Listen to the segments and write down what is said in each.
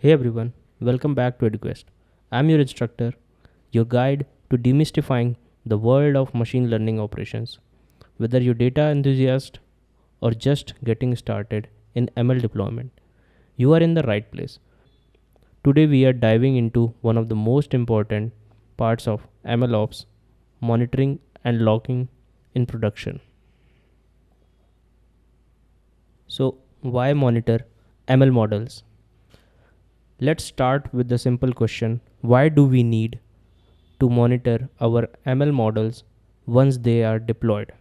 Hey everyone, welcome back to edquest. I'm your instructor, your guide to demystifying the world of machine learning operations. Whether you're data enthusiast or just getting started in ML deployment, you are in the right place. Today we are diving into one of the most important parts of MLOps, monitoring and logging in production. So, why monitor ML models? Let's start with the simple question: why do we need to monitor our ML models once they are deployed?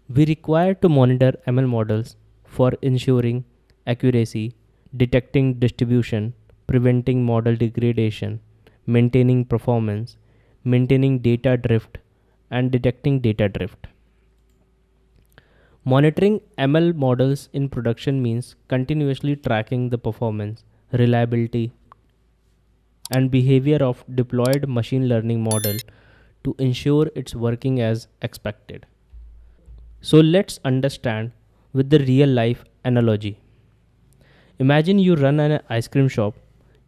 We require to monitor ML models for ensuring accuracy, detecting distribution, preventing model degradation, maintaining performance, maintaining data drift, and detecting data drift. Monitoring ML models in production means continuously tracking the performance, reliability, and behavior of deployed machine learning model to ensure it's working as expected. So let's understand with the real life analogy. Imagine you run an ice cream shop.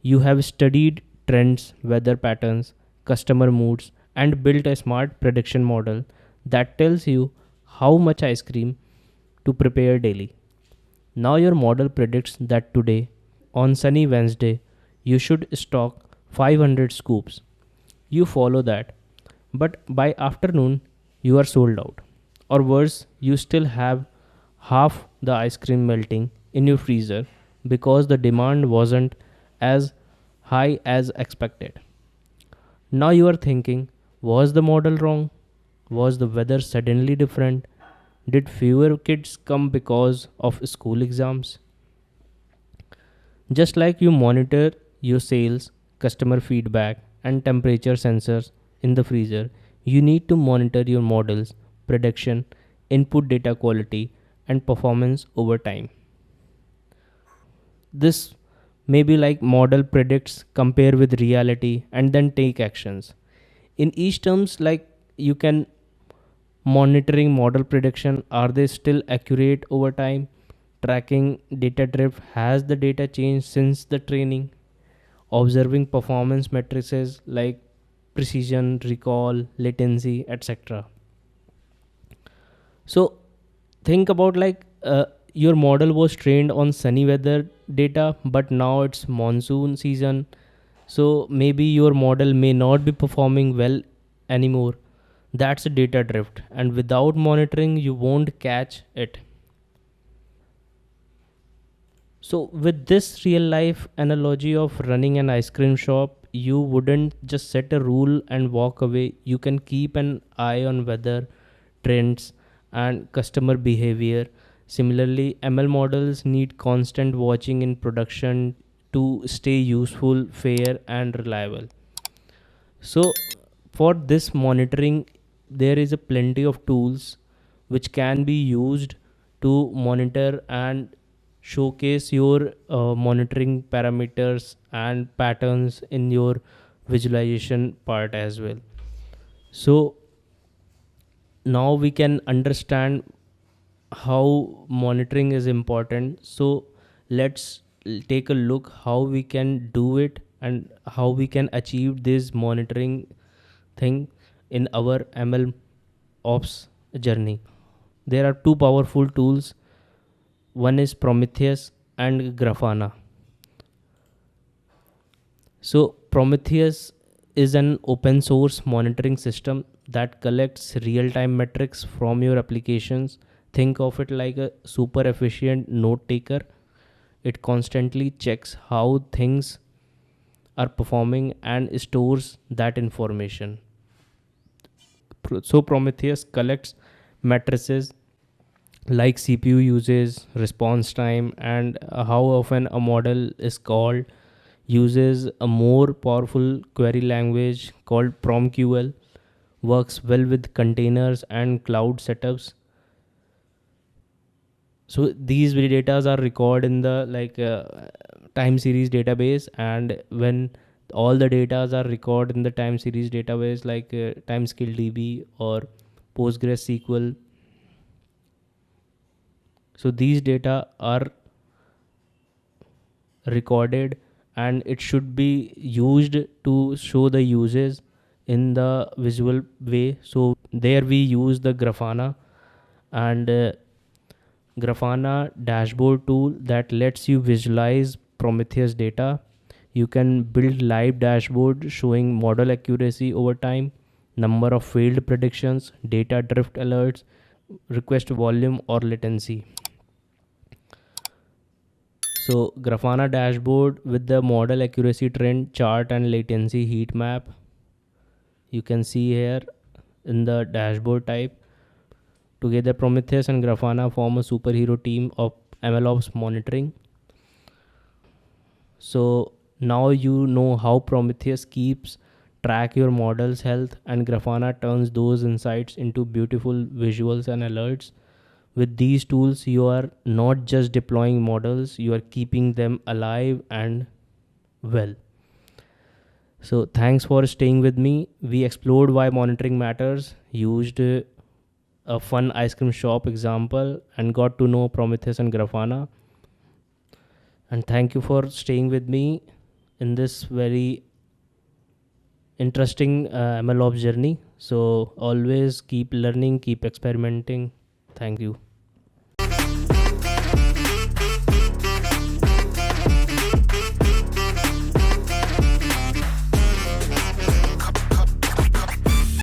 You have studied trends, weather patterns, customer moods, and built a smart prediction model that tells you how much ice cream to prepare daily. Now your model predicts that today, on sunny Wednesday, you should stock 500 scoops. You follow that, but by afternoon, you are sold out. Or worse, you still have half the ice cream melting in your freezer because the demand wasn't as high as expected. Now you are thinking, was the model wrong? Was the weather suddenly different? Did fewer kids come because of school exams? Just like you monitor your sales, customer feedback, and temperature sensors in the freezer, you need to monitor your models, prediction, input data quality, and performance over time. This may be like model predicts, compare with reality, and then take actions. In each terms, like you can monitoring model prediction, are they still accurate over time? Tracking data drift, has the data changed since the training? Observing performance matrices like precision, recall, latency, etc. So think about your model was trained on sunny weather data, but now it's monsoon season. So maybe your model may not be performing well anymore. That's a data drift, and without monitoring, you won't catch it. So, with this real life analogy of running an ice cream shop, you wouldn't just set a rule and walk away. You can keep an eye on weather, trends, and customer behavior. Similarly, ML models need constant watching in production to stay useful, fair, and reliable. So, for this monitoring, there is a plenty of tools which can be used to monitor and showcase your monitoring parameters and patterns in your visualization part as well. So now we can understand how monitoring is important. So let's take a look how we can do it and how we can achieve this monitoring thing in our ML ops journey. There are two powerful tools. One is Prometheus and Grafana. So Prometheus is an open source monitoring system that collects real time metrics from your applications. Think of it like a super efficient note taker. It constantly checks how things are performing and stores that information. So Prometheus collects matrices like CPU usage, response time, and how often a model is called. Uses a more powerful query language called PromQL, works well with containers and cloud setups. So these data are recorded in the time series database, and when all the data are recorded in the time series database like timescale db or postgresql, so these data are recorded, and it should be used to show the uses in the visual way. So there we use the Grafana, and Grafana dashboard tool that lets you visualize Prometheus data. You can build live dashboard showing model accuracy over time, number of failed predictions, data drift alerts, request volume or latency. So Grafana dashboard with the model accuracy trend chart and latency heat map. You can see here in the dashboard type. Together, Prometheus and Grafana form a superhero team of MLOps monitoring. So now you know how Prometheus keeps track your model's health, and Grafana turns those insights into beautiful visuals and alerts. With these tools, you are not just deploying models, you are keeping them alive and well. So thanks for staying with me. We explored why monitoring matters, used a fun ice cream shop example, and got to know Prometheus and Grafana. And thank you for staying with me in this very interesting MLOps journey. So always keep learning, keep experimenting. Thank you.